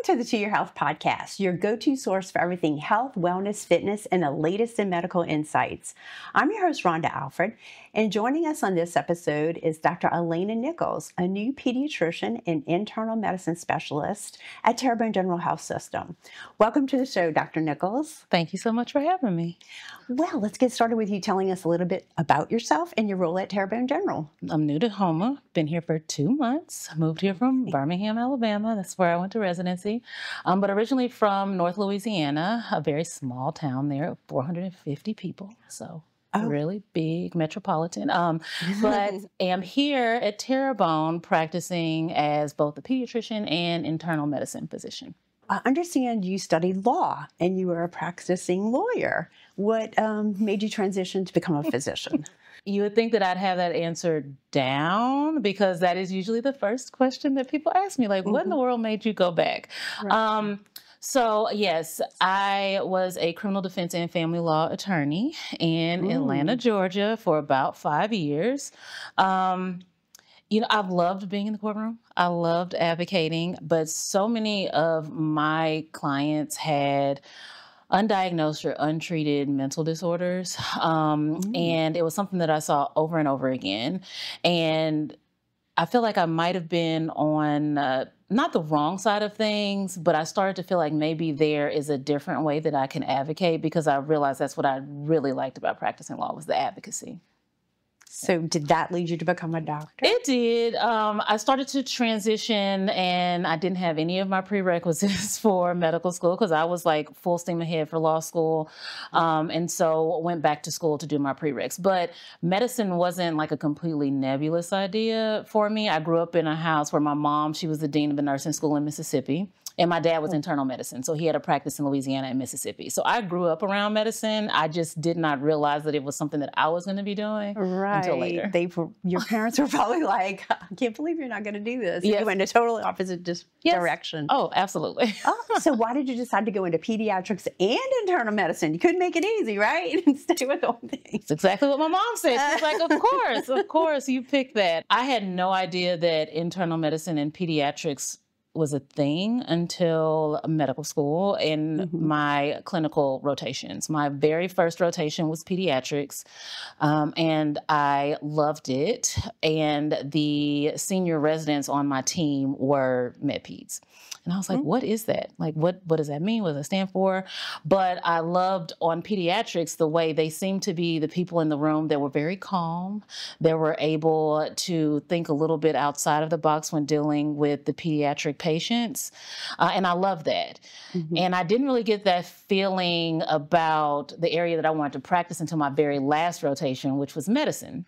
to the To Your Health podcast, your go-to source for everything health, wellness, fitness, and the latest in medical insights. I'm your host, Rhonda Alfred, and joining us on this episode is Dr. Alana Nichols, a new pediatrician and internal medicine specialist at Terrebonne General Health System. Welcome to the show, Dr. Nichols. Thank you so much for having me. Well, let's get started with you telling us a little bit about yourself and your role at Terrebonne General. I'm new to Houma, been here for 2 months, moved here from Birmingham, Alabama. That's where I went to residency, but originally from North Louisiana, a very small town there, 450 people, so really big metropolitan. But am here at Terrebonne practicing as both a pediatrician and internal medicine physician. I understand you studied law and you were a practicing lawyer. What made you transition to become a physician? You would think that I'd have that answer down because that is usually the first question that people ask me, like, what in the world made you go back? Right. So yes, I was a criminal defense and family law attorney in Atlanta, Georgia for about 5 years. You know, I've loved being in the courtroom. I loved advocating, but so many of my clients had undiagnosed or untreated mental disorders. And it was something that I saw over and over again. And I feel like I might have been on not the wrong side of things, but I started to feel like maybe there is a different way that I can advocate because I realized that's what I really liked about practicing law was the advocacy. So did that lead you to become a doctor? It did. I started to transition and I didn't have any of my prerequisites for medical school because I was like full steam ahead for law school. And so went back to school to do my prereqs. But medicine wasn't like a completely nebulous idea for me. I grew up in a house where my mom, she was the dean of a nursing school in Mississippi. And my dad was internal medicine, so he had a practice in Louisiana and Mississippi. So I grew up around medicine. I just did not realize that it was something that I was going to be doing until later. Your parents were probably like, I can't believe you're not going to do this. Yes. You went in a totally opposite direction. Oh, absolutely. So why did you decide to go into pediatrics and internal medicine? You couldn't make it easy, right? And stay with one thing. It's exactly what my mom said. She's like, of course, you picked that. I had no idea that internal medicine and pediatrics was a thing until medical school and my clinical rotations. My very first rotation was pediatrics, and I loved it. And the senior residents on my team were med-peds. And I was like, what is that? Like, what does that mean? What does it stand for? But I loved on pediatrics the way they seemed to be the people in the room that were very calm. They were able to think a little bit outside of the box when dealing with the pediatric patients. And I love that. And I didn't really get that feeling about the area that I wanted to practice until my very last rotation, which was medicine.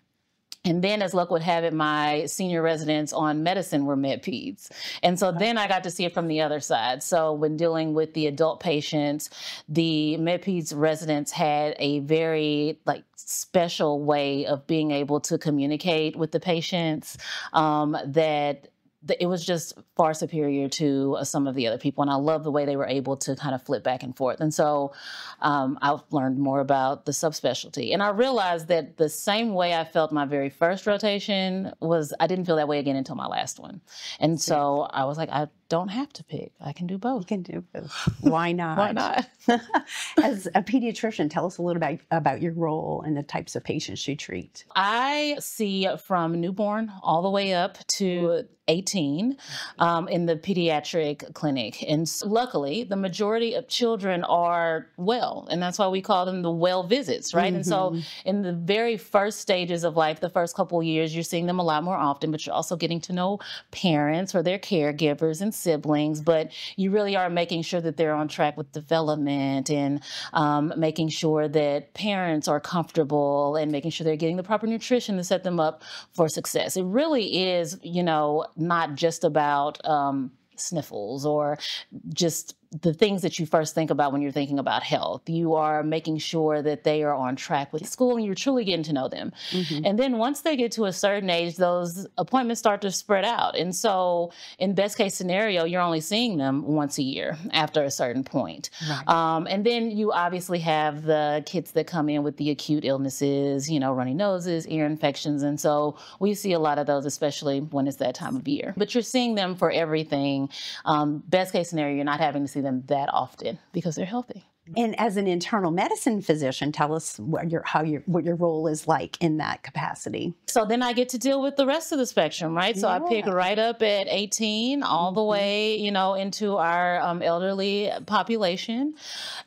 And then, as luck would have it, my senior residents on medicine were med-peds. And so then I got to see it from the other side. So when dealing with the adult patients, the med-peds residents had a very special way of being able to communicate with the patients that it was just far superior to some of the other people. And I love the way they were able to kind of flip back and forth. And so I've learned more about the subspecialty. And I realized that the same way I felt my very first rotation was, I didn't feel that way again until my last one. And so I was like, I don't have to pick. I can do both. You can do both. Why not? Why not? As a pediatrician, tell us a little about your role and the types of patients you treat. I see from newborn all the way up to 18 in the pediatric clinic. And luckily, the majority of children are well, and that's why we call them the well visits, right? And so in the very first stages of life, the first couple of years, you're seeing them a lot more often, but you're also getting to know parents or their caregivers and siblings, but you really are making sure that they're on track with development and making sure that parents are comfortable and making sure they're getting the proper nutrition to set them up for success. It really is, not just about sniffles or just the things that you first think about when you're thinking about health. You are making sure that they are on track with school and you're truly getting to know them. And then once they get to a certain age, those appointments start to spread out. And so in best case scenario, you're only seeing them once a year after a certain point. Right. And then you obviously have the kids that come in with the acute illnesses, runny noses, ear infections. And so we see a lot of those, especially when it's that time of year. But you're seeing them for everything. Best case scenario, you're not having to see them that often because they're healthy. And as an internal medicine physician, tell us what your role is like in that capacity. So then I get to deal with the rest of the spectrum, right? So I pick right up at 18 all the way, into our elderly population.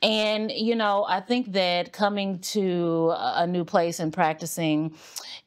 And, I think that coming to a new place and practicing,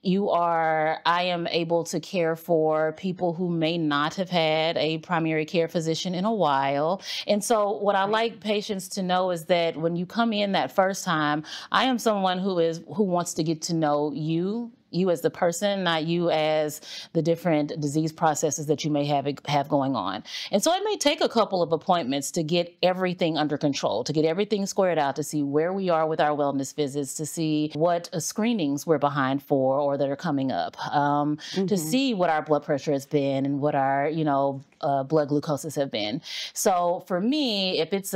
I am able to care for people who may not have had a primary care physician in a while. And so what I like patients to know is that when you come in that first time, I am someone who wants to get to know you as the person, not you as the different disease processes that you may have going on. And so it may take a couple of appointments to get everything under control, to get everything squared out, to see where we are with our wellness visits, to see what screenings we're behind for or that are coming up, to see what our blood pressure has been and what our, blood glucoses have been. So for me, if it's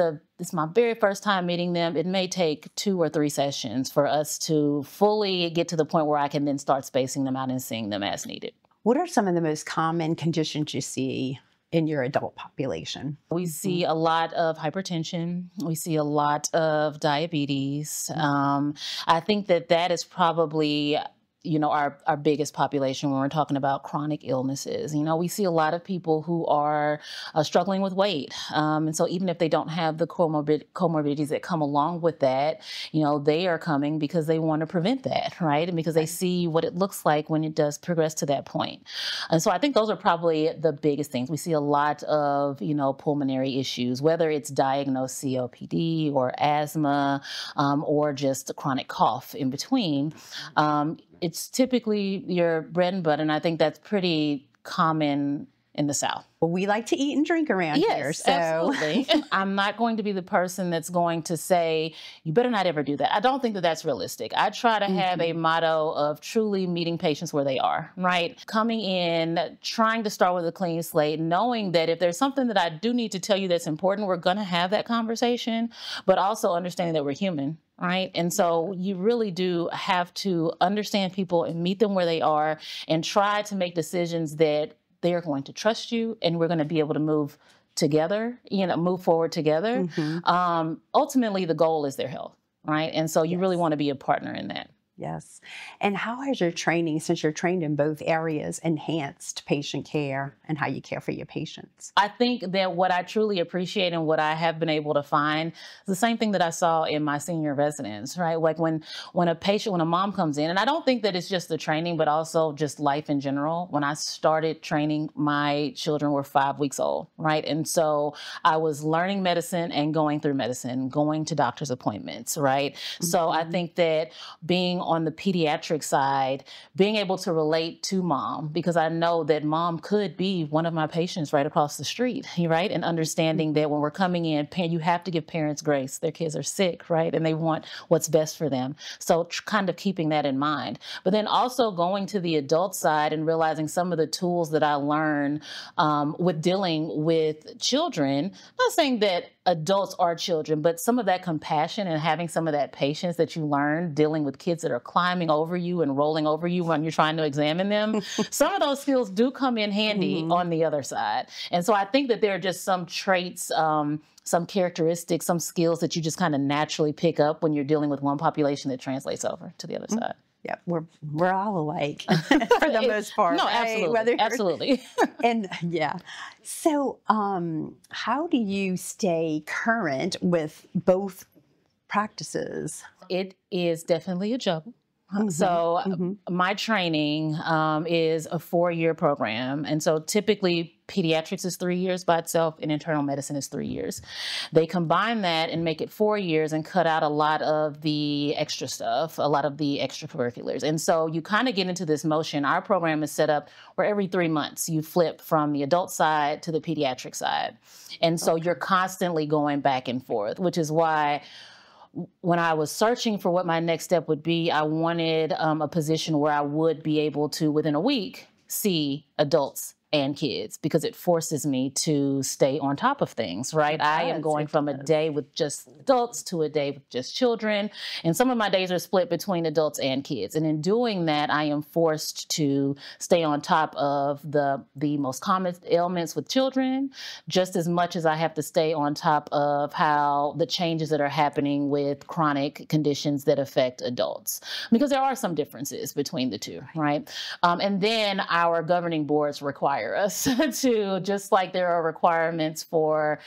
my very first time meeting them, it may take 2 or 3 sessions for us to fully get to the point where I can then start spacing them out and seeing them as needed. What are some of the most common conditions you see in your adult population? We see a lot of hypertension. We see a lot of diabetes. I think that is probably our biggest population when we're talking about chronic illnesses. We see a lot of people who are struggling with weight. And so even if they don't have the comorbidities that come along with that, they are coming because they want to prevent that, right? And because they see what it looks like when it does progress to that point. And so I think those are probably the biggest things. We see a lot of, pulmonary issues, whether it's diagnosed COPD or asthma, or just chronic cough in between. It's typically your bread and butter, and I think that's pretty common in the South. Well, we like to eat and drink around here. So. Absolutely. I'm not going to be the person that's going to say, you better not ever do that. I don't think that that's realistic. I try to have a motto of truly meeting patients where they are, right? Coming in, trying to start with a clean slate, knowing that if there's something that I do need to tell you that's important, we're going to have that conversation, but also understanding that we're human. Right. And so you really do have to understand people and meet them where they are and try to make decisions that they're going to trust you and we're going to be able to move together, move forward together. Ultimately, the goal is their health. Right. And so you really want to be a partner in that. Yes. And how has your training, since you're trained in both areas, enhanced patient care and how you care for your patients? I think that what I truly appreciate and what I have been able to find is the same thing that I saw in my senior residents, right? Like when a mom comes in, and I don't think that it's just the training, but also just life in general. When I started training, my children were 5 weeks old, right? And so I was learning medicine and going through medicine, going to doctor's appointments, right? So I think that being on the pediatric side, being able to relate to mom, because I know that mom could be one of my patients right across the street, right? And understanding that when we're coming in, you have to give parents grace. Their kids are sick, right? And they want what's best for them. So kind of keeping that in mind. But then also going to the adult side and realizing some of the tools that I learned with dealing with children, not saying that adults are children, but some of that compassion and having some of that patience that you learn dealing with kids that are climbing over you and rolling over you when you're trying to examine them, some of those skills do come in handy on the other side. And so I think that there are just some traits, some characteristics, some skills that you just kind of naturally pick up when you're dealing with one population that translates over to the other side. Yeah, we're all alike for the most part. No, right? absolutely, absolutely. And yeah, so how do you stay current with both practices? It is definitely a juggle. So my training is a 4-year program. And so typically pediatrics is 3 years by itself and internal medicine is 3 years. They combine that and make it 4 years and cut out a lot of the extra stuff, a lot of the extracurriculars. And so you kind of get into this motion. Our program is set up where every 3 months you flip from the adult side to the pediatric side. And so you're constantly going back and forth, which is why when I was searching for what my next step would be, I wanted a position where I would be able to, within a week, see adults and kids, because it forces me to stay on top of things, right? I am going from a day with just adults to a day with just children. And some of my days are split between adults and kids. And in doing that, I am forced to stay on top of the most common ailments with children, just as much as I have to stay on top of how the changes that are happening with chronic conditions that affect adults, because there are some differences between the two, right? And then our governing boards require us to, just like there are requirements for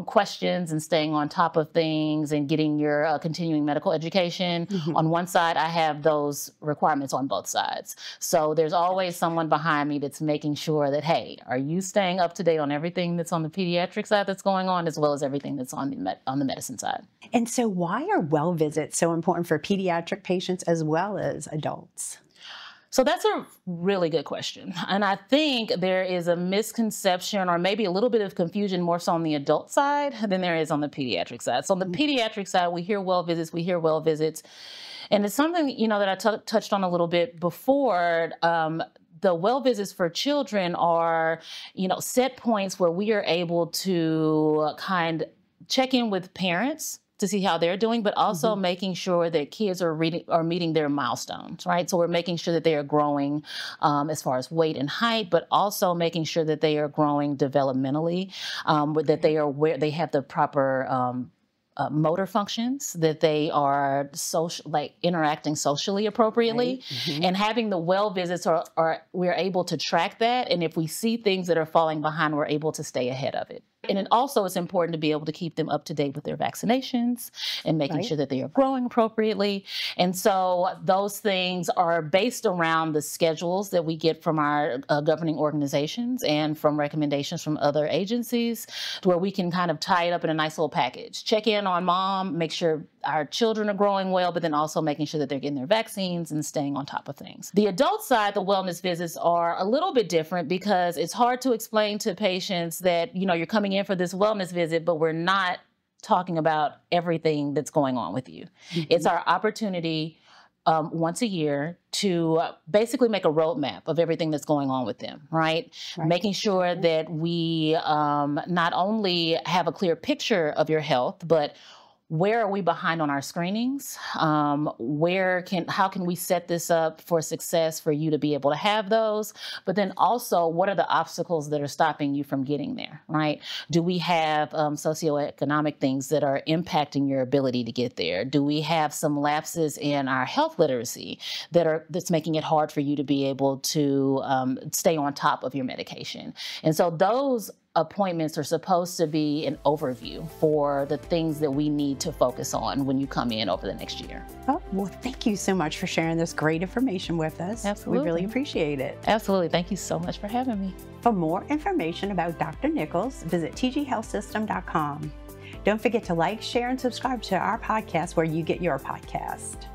questions and staying on top of things and getting your continuing medical education. On one side, I have those requirements on both sides. So there's always someone behind me that's making sure that, hey, are you staying up to date on everything that's on the pediatric side that's going on, as well as everything that's on the medicine side? And so why are well visits so important for pediatric patients as well as adults? So that's a really good question. And I think there is a misconception or maybe a little bit of confusion more so on the adult side than there is on the pediatric side. So on the pediatric side, we hear well visits. And it's something, that I touched on a little bit before. The well visits for children are, set points where we are able to check in with parents to see how they're doing, but also making sure that kids are meeting their milestones, right? So we're making sure that they are growing as far as weight and height, but also making sure that they are growing developmentally, that they have the proper motor functions, that they are interacting socially appropriately, and having the well visits we're able to track that. And if we see things that are falling behind, we're able to stay ahead of it. And it also is important to be able to keep them up to date with their vaccinations and making sure that they are growing appropriately. And so those things are based around the schedules that we get from our governing organizations and from recommendations from other agencies, to where we can kind of tie it up in a nice little package. Check in on mom, make sure our children are growing well, but then also making sure that they're getting their vaccines and staying on top of things. The adult side, the wellness visits are a little bit different, because it's hard to explain to patients that, you're coming in for this wellness visit, but we're not talking about everything that's going on with you. It's our opportunity once a year to basically make a roadmap of everything that's going on with them, right? Making sure that we not only have a clear picture of your health, but where are we behind on our screenings? How can we set this up for success for you to be able to have those? But then also, what are the obstacles that are stopping you from getting there, right? Do we have socioeconomic things that are impacting your ability to get there? Do we have some lapses in our health literacy that's making it hard for you to be able to stay on top of your medication? And so those appointments are supposed to be an overview for the things that we need to focus on when you come in over the next year. Oh, well, thank you so much for sharing this great information with us. Absolutely. We really appreciate it. Absolutely. Thank you so much for having me. For more information about Dr. Nichols, visit tghealthsystem.com. Don't forget to like, share, and subscribe to our podcast where you get your podcast.